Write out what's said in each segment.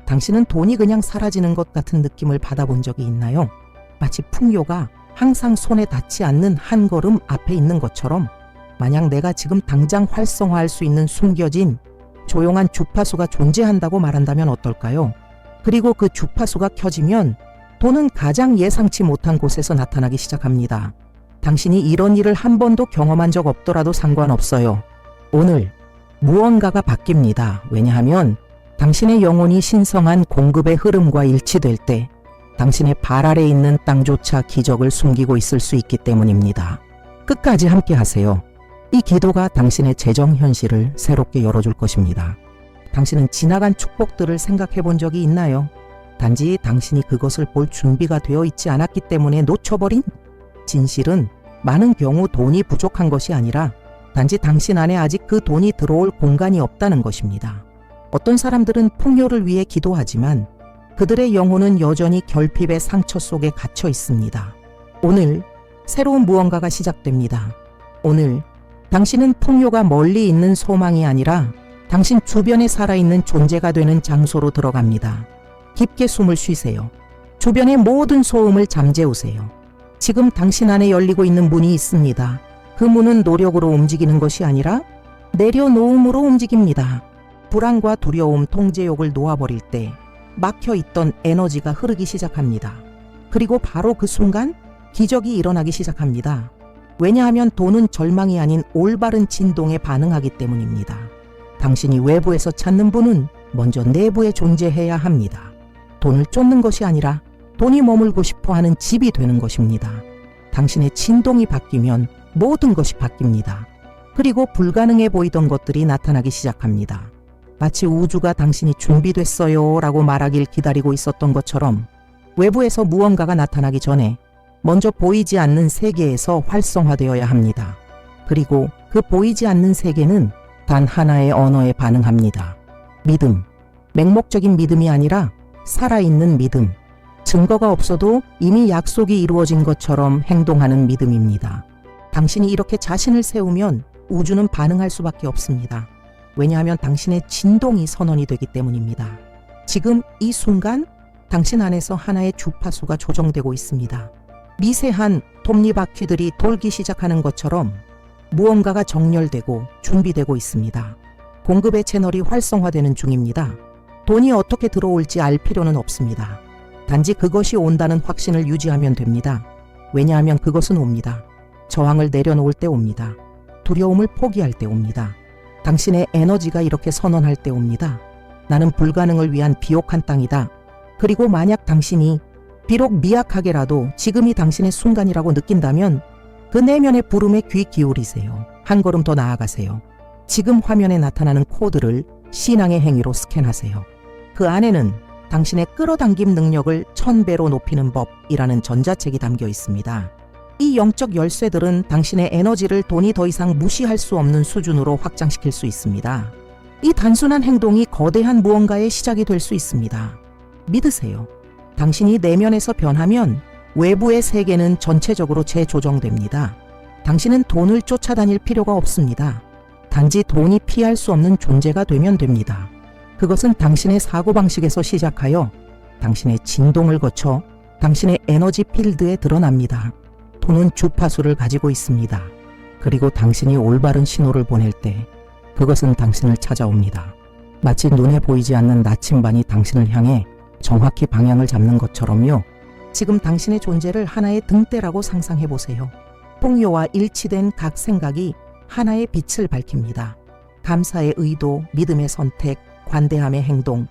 당신은 돈이 그냥 사라지는 것 같은 느낌을 받아본 적이 있나요? 마치 풍요가 항상 손에 닿지 않는 한 걸음 앞에 있는 것처럼 만약 내가 지금 당장 활성화할 수 있는 숨겨진 조용한 주파수가 존재한다고 말한다면 어떨까요? 그리고 그 주파수가 켜지면 돈은 가장 예상치 못한 곳에서 나타나기 시작합니다. 당신이 이런 일을 한 번도 경험한 적 없더라도 상관없어요. 오늘 무언가가 바뀝니다. 왜냐하면 당신의 영혼이 신성한 공급의 흐름과 일치될 때 당신의 발 아래 있는 땅조차 기적을 숨기고 있을 수 있기 때문입니다. 끝까지 함께 하세요. 이 기도가 당신의 재정 현실을 새롭게 열어줄 것입니다. 당신은 지나간 축복들을 생각해 본 적이 있나요? 단지 당신이 그것을 볼 준비가 되어 있지 않았기 때문에 놓쳐버린? 진실은 많은 경우 돈이 부족한 것이 아니라 단지 당신 안에 아직 그 돈이 들어올 공간이 없다는 것입니다. 어떤 사람들은 풍요를 위해 기도하지만 그들의 영혼은 여전히 결핍의 상처 속에 갇혀 있습니다. 오늘 새로운 무언가가 시작됩니다. 오늘 당신은 풍요가 멀리 있는 소망이 아니라 당신 주변에 살아있는 존재가 되는 장소로 들어갑니다. 깊게 숨을 쉬세요. 주변의 모든 소음을 잠재우세요. 지금 당신 안에 열리고 있는 문이 있습니다. 그 문은 노력으로 움직이는 것이 아니라 내려놓음으로 움직입니다. 불안과 두려움, 통제욕을 놓아버릴 때 막혀있던 에너지가 흐르기 시작합니다. 그리고 바로 그 순간 기적이 일어나기 시작합니다. 왜냐하면 돈은 절망이 아닌 올바른 진동에 반응하기 때문입니다. 당신이 외부에서 찾는 분은 먼저 내부에 존재해야 합니다. 돈을 쫓는 것이 아니라 돈이 머물고 싶어하는 집이 되는 것입니다. 당신의 진동이 바뀌면 모든 것이 바뀝니다. 그리고 불가능해 보이던 것들이 나타나기 시작합니다. 마치 우주가 당신이 준비됐어요 라고 말하길 기다리고 있었던 것처럼 외부에서 무언가가 나타나기 전에 먼저 보이지 않는 세계에서 활성화되어야 합니다. 그리고 그 보이지 않는 세계는 단 하나의 언어에 반응합니다. 믿음, 맹목적인 믿음이 아니라 살아있는 믿음, 증거가 없어도 이미 약속이 이루어진 것처럼 행동하는 믿음입니다. 당신이 이렇게 자신을 세우면 우주는 반응할 수밖에 없습니다. 왜냐하면 당신의 진동이 선언이 되기 때문입니다. 지금 이 순간 당신 안에서 하나의 주파수가 조정되고 있습니다. 미세한 톱니바퀴들이 돌기 시작하는 것처럼 무언가가 정렬되고 준비되고 있습니다. 공급의 채널이 활성화되는 중입니다. 돈이 어떻게 들어올지 알 필요는 없습니다. 단지 그것이 온다는 확신을 유지하면 됩니다. 왜냐하면 그것은 옵니다. 저항을 내려놓을 때 옵니다. 두려움을 포기할 때 옵니다. 당신의 에너지가 이렇게 선언할 때 옵니다. 나는 불가능을 위한 비옥한 땅이다. 그리고 만약 당신이 비록 미약하게라도 지금이 당신의 순간이라고 느낀다면 그 내면의 부름에 귀 기울이세요. 한 걸음 더 나아가세요. 지금 화면에 나타나는 코드를 신앙의 행위로 스캔하세요. 그 안에는 당신의 끌어당김 능력을 1000배로 높이는 법이라는 전자책이 담겨 있습니다. 이 영적 열쇠들은 당신의 에너지를 돈이 더 이상 무시할 수 없는 수준으로 확장시킬 수 있습니다. 이 단순한 행동이 거대한 무언가의 시작이 될 수 있습니다. 믿으세요. 당신이 내면에서 변하면 외부의 세계는 전체적으로 재조정됩니다. 당신은 돈을 쫓아다닐 필요가 없습니다. 단지 돈이 피할 수 없는 존재가 되면 됩니다. 그것은 당신의 사고방식에서 시작하여 당신의 진동을 거쳐 당신의 에너지 필드에 드러납니다. 돈은 주파수를 가지고 있습니다. 그리고 당신이 올바른 신호를 보낼 때 그것은 당신을 찾아옵니다. 마치 눈에 보이지 않는 나침반이 당신을 향해 정확히 방향을 잡는 것처럼요. 지금 당신의 존재를 하나의 등대라고 상상해 보세요. 풍요와 일치된 각 생각이 하나의 빛을 밝힙니다. 감사의 의도, 믿음의 선택, 관대함의 행동,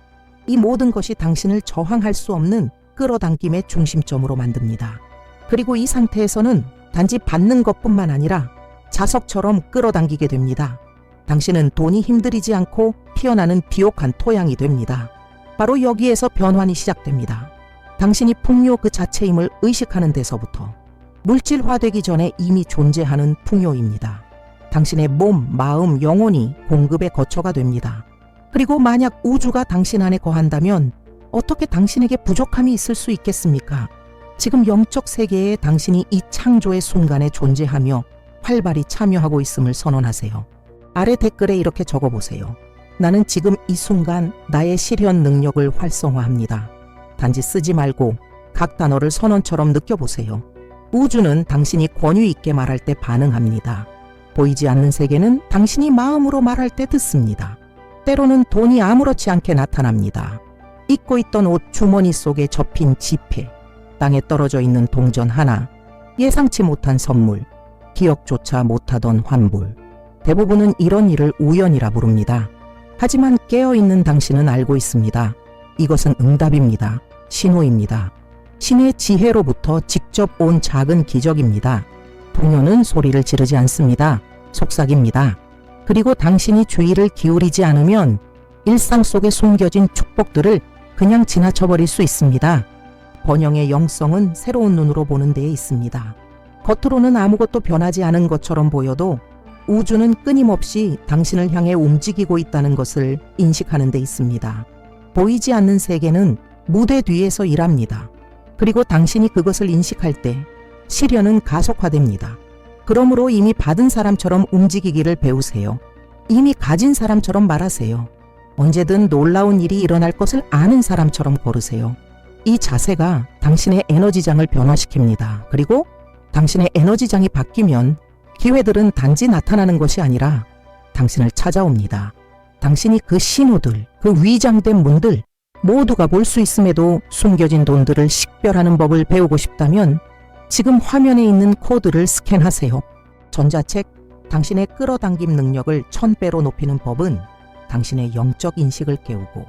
이 모든 것이 당신을 저항할 수 없는 끌어당김의 중심점으로 만듭니다. 그리고 이 상태에서는 단지 받는 것뿐만 아니라 자석처럼 끌어당기게 됩니다. 당신은 돈이 힘들이지 않고 피어나는 비옥한 토양이 됩니다. 바로 여기에서 변환이 시작됩니다. 당신이 풍요 그 자체임을 의식하는 데서부터 물질화되기 전에 이미 존재하는 풍요입니다. 당신의 몸, 마음, 영혼이 공급의 거처가 됩니다. 그리고 만약 우주가 당신 안에 거한다면 어떻게 당신에게 부족함이 있을 수 있겠습니까? 지금 영적 세계에 당신이 이 창조의 순간에 존재하며 활발히 참여하고 있음을 선언하세요. 아래 댓글에 이렇게 적어보세요. 나는 지금 이 순간 나의 실현 능력을 활성화합니다. 단지 쓰지 말고 각 단어를 선언처럼 느껴보세요. 우주는 당신이 권위 있게 말할 때 반응합니다. 보이지 않는 세계는 당신이 마음으로 말할 때 듣습니다. 때로는 돈이 아무렇지 않게 나타납니다. 입고 있던 옷 주머니 속에 접힌 지폐, 땅에 떨어져 있는 동전 하나, 예상치 못한 선물, 기억조차 못하던 환불. 대부분은 이런 일을 우연이라 부릅니다. 하지만 깨어있는 당신은 알고 있습니다. 이것은 응답입니다. 신호입니다. 신의 지혜로부터 직접 온 작은 기적입니다. 풍요는 소리를 지르지 않습니다. 속삭입니다. 그리고 당신이 주의를 기울이지 않으면 일상 속에 숨겨진 축복들을 그냥 지나쳐버릴 수 있습니다. 번영의 영성은 새로운 눈으로 보는 데에 있습니다. 겉으로는 아무것도 변하지 않은 것처럼 보여도 우주는 끊임없이 당신을 향해 움직이고 있다는 것을 인식하는 데 있습니다. 보이지 않는 세계는 무대 뒤에서 일합니다. 그리고 당신이 그것을 인식할 때 실현은 가속화됩니다. 그러므로 이미 받은 사람처럼 움직이기를 배우세요. 이미 가진 사람처럼 말하세요. 언제든 놀라운 일이 일어날 것을 아는 사람처럼 걸으세요. 이 자세가 당신의 에너지장을 변화시킵니다. 그리고 당신의 에너지장이 바뀌면 기회들은 단지 나타나는 것이 아니라 당신을 찾아옵니다. 당신이 그 신호들, 그 위장된 문들 모두가 볼 수 있음에도 숨겨진 돈들을 식별하는 법을 배우고 싶다면 지금 화면에 있는 코드를 스캔하세요. 전자책, 당신의 끌어당김 능력을 1000배로 높이는 법은 당신의 영적 인식을 깨우고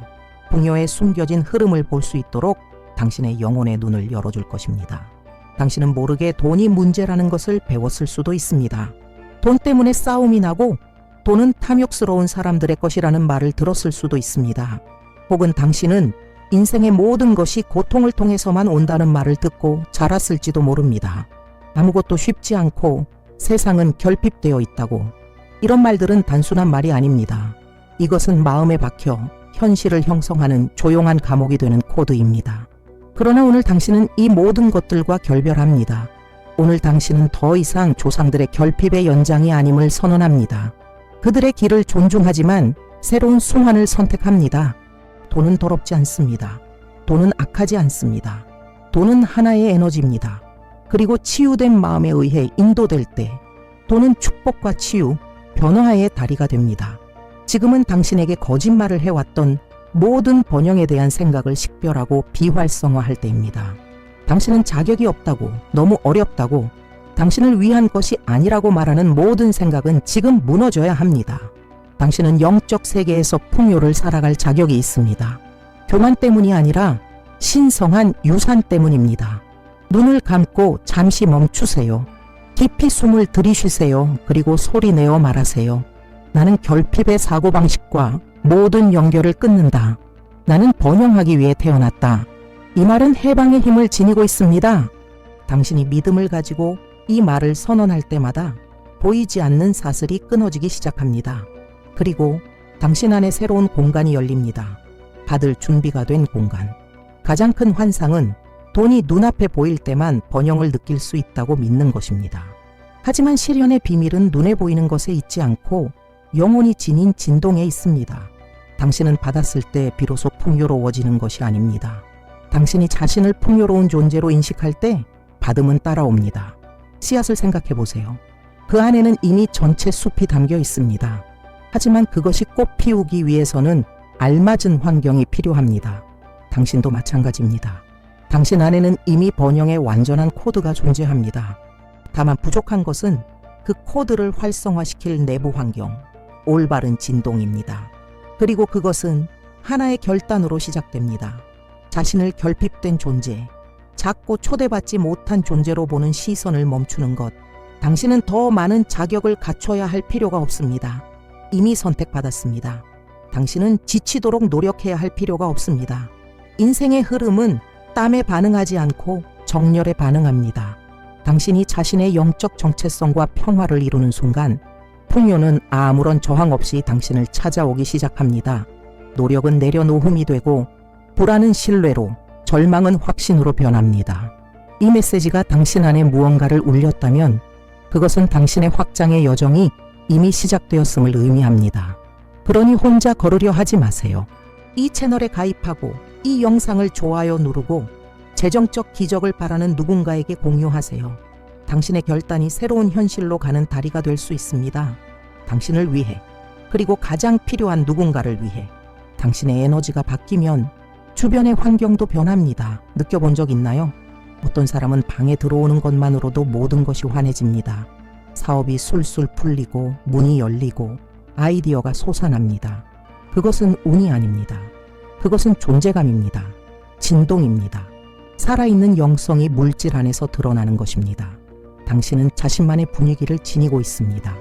풍요의 숨겨진 흐름을 볼 수 있도록 당신의 영혼의 눈을 열어줄 것입니다. 당신은 모르게 돈이 문제라는 것을 배웠을 수도 있습니다. 돈 때문에 싸움이 나고 돈은 탐욕스러운 사람들의 것이라는 말을 들었을 수도 있습니다. 혹은 당신은 인생의 모든 것이 고통을 통해서만 온다는 말을 듣고 자랐을지도 모릅니다. 아무것도 쉽지 않고 세상은 결핍되어 있다고. 이런 말들은 단순한 말이 아닙니다. 이것은 마음에 박혀 현실을 형성하는 조용한 감옥이 되는 코드입니다. 그러나 오늘 당신은 이 모든 것들과 결별합니다. 오늘 당신은 더 이상 조상들의 결핍의 연장이 아님을 선언합니다. 그들의 길을 존중하지만 새로운 순환을 선택합니다. 돈은 더럽지 않습니다. 돈은 악하지 않습니다. 돈은 하나의 에너지입니다. 그리고 치유된 마음에 의해 인도될 때 돈은 축복과 치유, 변화의 다리가 됩니다. 지금은 당신에게 거짓말을 해왔던 모든 번영에 대한 생각을 식별하고 비활성화할 때입니다. 당신은 자격이 없다고, 너무 어렵다고, 당신을 위한 것이 아니라고 말하는 모든 생각은 지금 무너져야 합니다. 당신은 영적 세계에서 풍요를 살아갈 자격이 있습니다. 교만 때문이 아니라 신성한 유산 때문입니다. 눈을 감고 잠시 멈추세요. 깊이 숨을 들이쉬세요. 그리고 소리내어 말하세요. 나는 결핍의 사고방식과 모든 연결을 끊는다. 나는 번영하기 위해 태어났다. 이 말은 해방의 힘을 지니고 있습니다. 당신이 믿음을 가지고 이 말을 선언할 때마다 보이지 않는 사슬이 끊어지기 시작합니다. 그리고 당신 안에 새로운 공간이 열립니다. 받을 준비가 된 공간. 가장 큰 환상은 돈이 눈앞에 보일 때만 번영을 느낄 수 있다고 믿는 것입니다. 하지만 실현의 비밀은 눈에 보이는 것에 있지 않고 영혼이 지닌 진동에 있습니다. 당신은 받았을 때 비로소 풍요로워지는 것이 아닙니다. 당신이 자신을 풍요로운 존재로 인식할 때 받음은 따라옵니다. 씨앗을 생각해 보세요. 그 안에는 이미 전체 숲이 담겨 있습니다. 하지만 그것이 꽃 피우기 위해서는 알맞은 환경이 필요합니다. 당신도 마찬가지입니다. 당신 안에는 이미 번영의 완전한 코드가 존재합니다. 다만 부족한 것은 그 코드를 활성화시킬 내부 환경, 올바른 진동입니다. 그리고 그것은 하나의 결단으로 시작됩니다. 자신을 결핍된 존재, 작고 초대받지 못한 존재로 보는 시선을 멈추는 것. 당신은 더 많은 자격을 갖춰야 할 필요가 없습니다. 이미 선택받았습니다. 당신은 지치도록 노력해야 할 필요가 없습니다. 인생의 흐름은 땀에 반응하지 않고 정열에 반응합니다. 당신이 자신의 영적 정체성과 평화를 이루는 순간 풍요는 아무런 저항 없이 당신을 찾아오기 시작합니다. 노력은 내려놓음이 되고 불안은 신뢰로, 절망은 확신으로 변합니다. 이 메시지가 당신 안에 무언가를 울렸다면 그것은 당신의 확장의 여정이 이미 시작되었음을 의미합니다. 그러니 혼자 걸으려 하지 마세요. 이 채널에 가입하고 이 영상을 좋아요 누르고 재정적 기적을 바라는 누군가에게 공유하세요. 당신의 결단이 새로운 현실로 가는 다리가 될 수 있습니다. 당신을 위해, 그리고 가장 필요한 누군가를 위해. 당신의 에너지가 바뀌면 주변의 환경도 변합니다. 느껴본 적 있나요? 어떤 사람은 방에 들어오는 것만으로도 모든 것이 환해집니다. 사업이 술술 풀리고 문이 열리고 아이디어가 솟아납니다. 그것은 운이 아닙니다. 그것은 존재감입니다. 진동입니다. 살아있는 영성이 물질 안에서 드러나는 것입니다. 당신은 자신만의 분위기를 지니고 있습니다.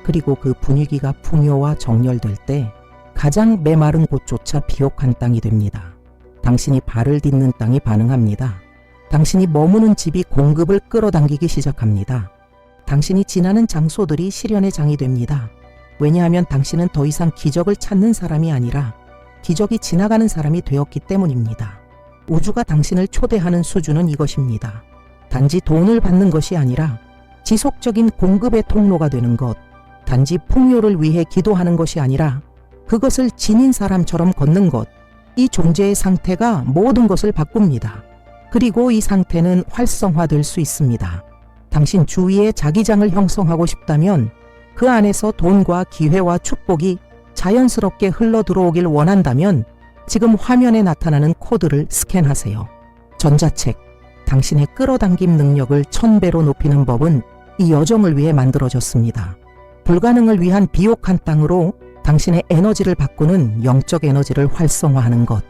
그리고 그 분위기가 풍요와 정렬될 때 가장 메마른 곳조차 비옥한 땅이 됩니다. 당신이 발을 딛는 땅이 반응합니다. 당신이 머무는 집이 공급을 끌어당기기 시작합니다. 당신이 지나는 장소들이 실현의 장이 됩니다. 왜냐하면 당신은 더 이상 기적을 찾는 사람이 아니라 기적이 지나가는 사람이 되었기 때문입니다. 우주가 당신을 초대하는 수준은 이것입니다. 단지 돈을 받는 것이 아니라 지속적인 공급의 통로가 되는 것, 단지 풍요를 위해 기도하는 것이 아니라 그것을 지닌 사람처럼 걷는 것, 이 존재의 상태가 모든 것을 바꿉니다. 그리고 이 상태는 활성화될 수 있습니다. 당신 주위에 자기장을 형성하고 싶다면 그 안에서 돈과 기회와 축복이 자연스럽게 흘러 들어오길 원한다면 지금 화면에 나타나는 코드를 스캔하세요. 전자책, 당신의 끌어당김 능력을 1000배로 높이는 법은 이 여정을 위해 만들어졌습니다. 불가능을 위한 비옥한 땅으로 당신의 에너지를 바꾸는 영적 에너지를 활성화하는 것.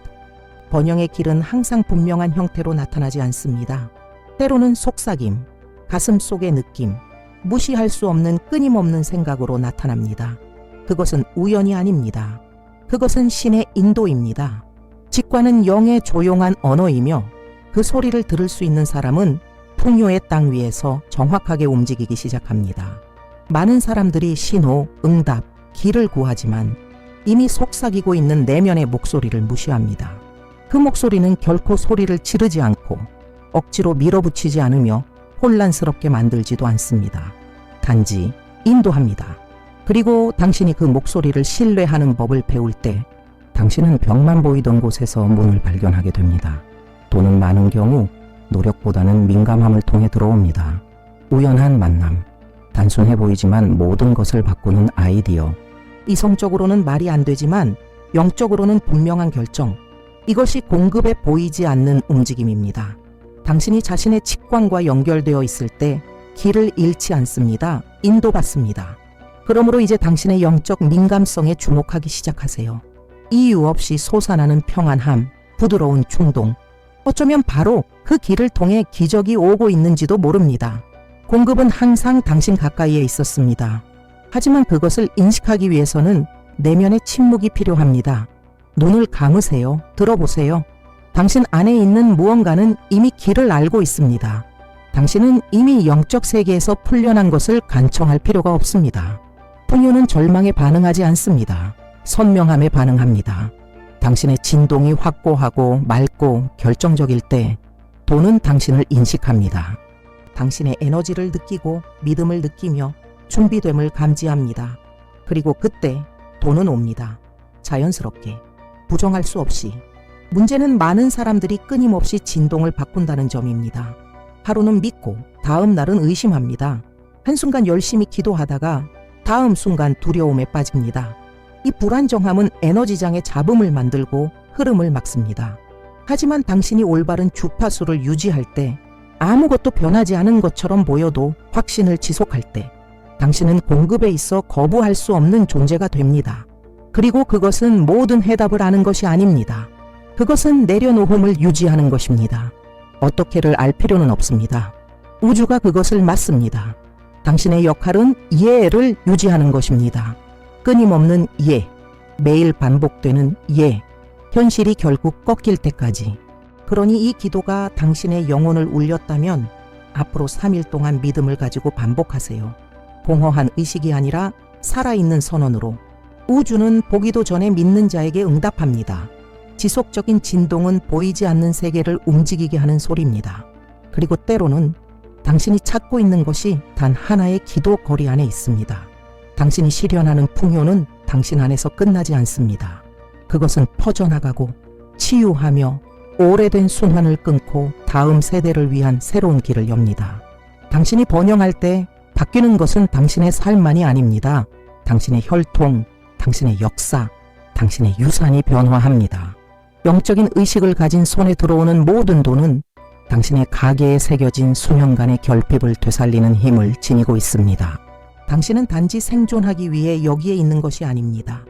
번영의 길은 항상 분명한 형태로 나타나지 않습니다. 때로는 속삭임, 가슴 속의 느낌, 무시할 수 없는 끊임없는 생각으로 나타납니다. 그것은 우연이 아닙니다. 그것은 신의 인도입니다. 직관은 영의 조용한 언어이며 그 소리를 들을 수 있는 사람은 풍요의 땅 위에서 정확하게 움직이기 시작합니다. 많은 사람들이 신호, 응답, 길을 구하지만 이미 속삭이고 있는 내면의 목소리를 무시합니다. 그 목소리는 결코 소리를 지르지 않고 억지로 밀어붙이지 않으며 혼란스럽게 만들지도 않습니다. 단지 인도합니다. 그리고 당신이 그 목소리를 신뢰하는 법을 배울 때 당신은 벽만 보이던 곳에서 문을 발견하게 됩니다. 돈은 많은 경우 노력보다는 민감함을 통해 들어옵니다. 우연한 만남, 단순해 보이지만 모든 것을 바꾸는 아이디어, 이성적으로는 말이 안 되지만 영적으로는 분명한 결정, 이것이 공급에 보이지 않는 움직임입니다. 당신이 자신의 직관과 연결되어 있을 때 길을 잃지 않습니다. 인도받습니다. 그러므로 이제 당신의 영적 민감성에 주목하기 시작하세요. 이유 없이 솟아나는 평안함, 부드러운 충동, 어쩌면 바로 그 길을 통해 기적이 오고 있는지도 모릅니다. 공급은 항상 당신 가까이에 있었습니다. 하지만 그것을 인식하기 위해서는 내면의 침묵이 필요합니다. 눈을 감으세요. 들어보세요. 당신 안에 있는 무언가는 이미 길을 알고 있습니다. 당신은 이미 영적 세계에서 풀려난 것을 간청할 필요가 없습니다. 풍요는 절망에 반응하지 않습니다. 선명함에 반응합니다. 당신의 진동이 확고하고 맑고 결정적일 때 돈은 당신을 인식합니다. 당신의 에너지를 느끼고 믿음을 느끼며 준비됨을 감지합니다. 그리고 그때 돈은 옵니다. 자연스럽게, 부정할 수 없이. 문제는 많은 사람들이 끊임없이 진동을 바꾼다는 점입니다. 하루는 믿고 다음 날은 의심합니다. 한순간 열심히 기도하다가 다음 순간 두려움에 빠집니다. 이 불안정함은 에너지장의 잡음을 만들고 흐름을 막습니다. 하지만 당신이 올바른 주파수를 유지할 때, 아무것도 변하지 않은 것처럼 보여도 확신을 지속할 때 당신은 공급에 있어 거부할 수 없는 존재가 됩니다. 그리고 그것은 모든 해답을 아는 것이 아닙니다. 그것은 내려놓음을 유지하는 것입니다. 어떻게를 알 필요는 없습니다. 우주가 그것을 맞습니다. 당신의 역할은 예를 유지하는 것입니다. 끊임없는 예, 매일 반복되는 예, 현실이 결국 꺾일 때까지. 그러니 이 기도가 당신의 영혼을 울렸다면 앞으로 3일 동안 믿음을 가지고 반복하세요. 공허한 의식이 아니라 살아있는 선언으로. 우주는 보기도 전에 믿는 자에게 응답합니다. 지속적인 진동은 보이지 않는 세계를 움직이게 하는 소리입니다. 그리고 때로는 당신이 찾고 있는 것이 단 하나의 기도 거리 안에 있습니다. 당신이 실현하는 풍요는 당신 안에서 끝나지 않습니다. 그것은 퍼져나가고 치유하며 오래된 순환을 끊고 다음 세대를 위한 새로운 길을 엽니다. 당신이 번영할 때 바뀌는 것은 당신의 삶만이 아닙니다. 당신의 혈통, 당신의 역사, 당신의 유산이 변화합니다. 영적인 의식을 가진 손에 들어오는 모든 돈은 당신의 가계에 새겨진 수년간의 결핍을 되살리는 힘을 지니고 있습니다. 당신은 단지 생존하기 위해 여기에 있는 것이 아닙니다.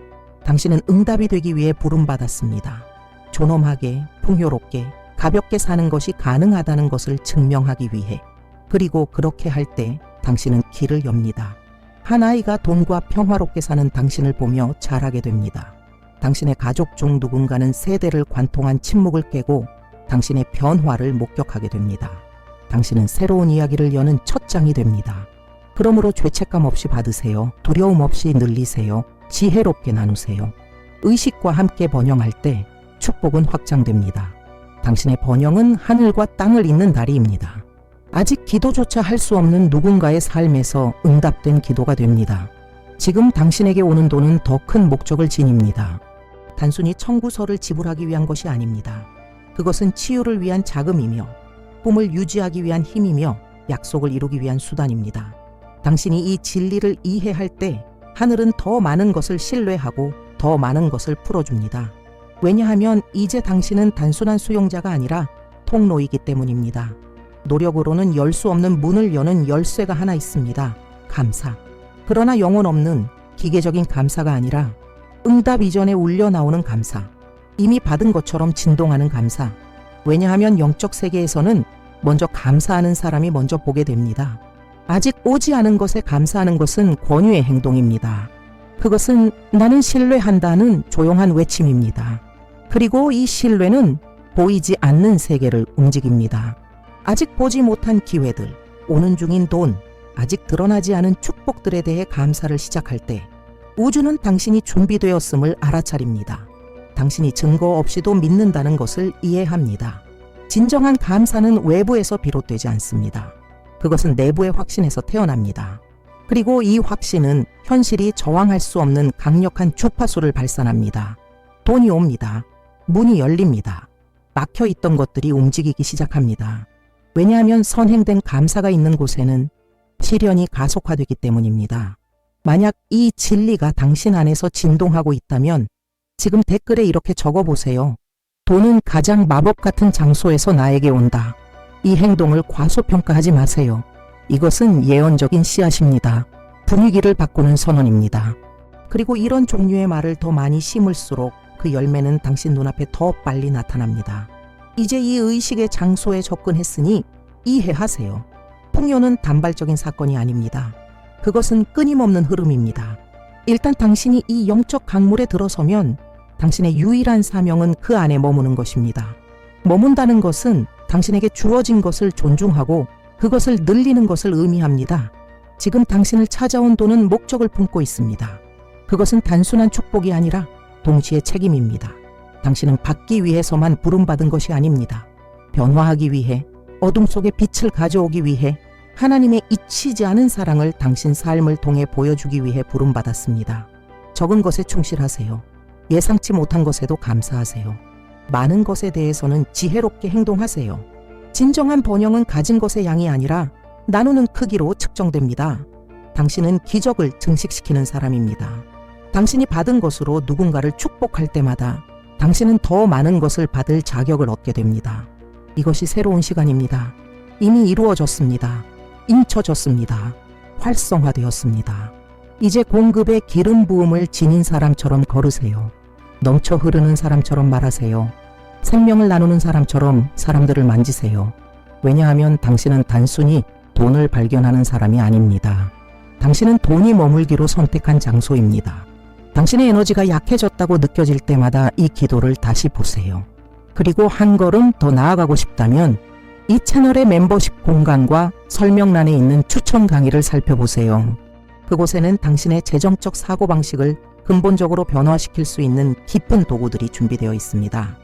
당신은 응답이 되기 위해 부름받았습니다. 존엄하게, 풍요롭게, 가볍게 사는 것이 가능하다는 것을 증명하기 위해. 그리고 그렇게 할 때 당신은 길을 엽니다. 한 아이가 돈과 평화롭게 사는 당신을 보며 자라게 됩니다. 당신의 가족 중 누군가는 세대를 관통한 침묵을 깨고 당신의 변화를 목격하게 됩니다. 당신은 새로운 이야기를 여는 첫 장이 됩니다. 그러므로 죄책감 없이 받으세요. 두려움 없이 늘리세요. 지혜롭게 나누세요. 의식과 함께 번영할 때 축복은 확장됩니다. 당신의 번영은 하늘과 땅을 잇는 다리입니다. 아직 기도조차 할 수 없는 누군가의 삶에서 응답된 기도가 됩니다. 지금 당신에게 오는 돈은 더 큰 목적을 지닙니다. 단순히 청구서를 지불하기 위한 것이 아닙니다. 그것은 치유를 위한 자금이며 꿈을 유지하기 위한 힘이며 약속을 이루기 위한 수단입니다. 당신이 이 진리를 이해할 때 하늘은 더 많은 것을 신뢰하고 더 많은 것을 풀어줍니다. 왜냐하면 이제 당신은 단순한 수용자가 아니라 통로이기 때문입니다. 노력으로는 열 수 없는 문을 여는 열쇠가 하나 있습니다. 감사. 그러나 영혼 없는 기계적인 감사가 아니라 응답 이전에 울려 나오는 감사. 이미 받은 것처럼 진동하는 감사. 왜냐하면 영적 세계에서는 먼저 감사하는 사람이 먼저 보게 됩니다. 아직 오지 않은 것에 감사하는 것은 권유의 행동입니다. 그것은 나는 신뢰한다는 조용한 외침입니다. 그리고 이 신뢰는 보이지 않는 세계를 움직입니다. 아직 보지 못한 기회들, 오는 중인 돈, 아직 드러나지 않은 축복들에 대해 감사를 시작할 때 우주는 당신이 준비되었음을 알아차립니다. 당신이 증거 없이도 믿는다는 것을 이해합니다. 진정한 감사는 외부에서 비롯되지 않습니다. 그것은 내부의 확신에서 태어납니다. 그리고 이 확신은 현실이 저항할 수 없는 강력한 주파수를 발산합니다. 돈이 옵니다. 문이 열립니다. 막혀있던 것들이 움직이기 시작합니다. 왜냐하면 선행된 감사가 있는 곳에는 시련이 가속화되기 때문입니다. 만약 이 진리가 당신 안에서 진동하고 있다면 지금 댓글에 이렇게 적어보세요. 돈은 가장 마법 같은 장소에서 나에게 온다. 이 행동을 과소평가하지 마세요. 이것은 예언적인 씨앗입니다. 분위기를 바꾸는 선언입니다. 그리고 이런 종류의 말을 더 많이 심을수록 그 열매는 당신 눈앞에 더 빨리 나타납니다. 이제 이 의식의 장소에 접근했으니 이해하세요. 풍요는 단발적인 사건이 아닙니다. 그것은 끊임없는 흐름입니다. 일단 당신이 이 영적 강물에 들어서면 당신의 유일한 사명은 그 안에 머무는 것입니다. 머문다는 것은 당신에게 주어진 것을 존중하고 그것을 늘리는 것을 의미합니다. 지금 당신을 찾아온 돈은 목적을 품고 있습니다. 그것은 단순한 축복이 아니라 동시에 책임입니다. 당신은 받기 위해서만 부름받은 것이 아닙니다. 변화하기 위해, 어둠 속에 빛을 가져오기 위해, 하나님의 잊히지 않은 사랑을 당신 삶을 통해 보여주기 위해 부름받았습니다. 적은 것에 충실하세요. 예상치 못한 것에도 감사하세요. 많은 것에 대해서는 지혜롭게 행동하세요. 진정한 번영은 가진 것의 양이 아니라 나누는 크기로 측정됩니다. 당신은 기적을 증식시키는 사람입니다. 당신이 받은 것으로 누군가를 축복할 때마다 당신은 더 많은 것을 받을 자격을 얻게 됩니다. 이것이 새로운 시간입니다. 이미 이루어졌습니다. 인쳐졌습니다. 활성화되었습니다. 이제 공급의 기름 부음을 지닌 사람처럼 걸으세요. 넘쳐 흐르는 사람처럼 말하세요. 생명을 나누는 사람처럼 사람들을 만지세요. 왜냐하면 당신은 단순히 돈을 발견하는 사람이 아닙니다. 당신은 돈이 머물기로 선택한 장소입니다. 당신의 에너지가 약해졌다고 느껴질 때마다 이 기도를 다시 보세요. 그리고 한 걸음 더 나아가고 싶다면 이 채널의 멤버십 공간과 설명란에 있는 추천 강의를 살펴보세요. 그곳에는 당신의 재정적 사고방식을 근본적으로 변화시킬 수 있는 깊은 도구들이 준비되어 있습니다.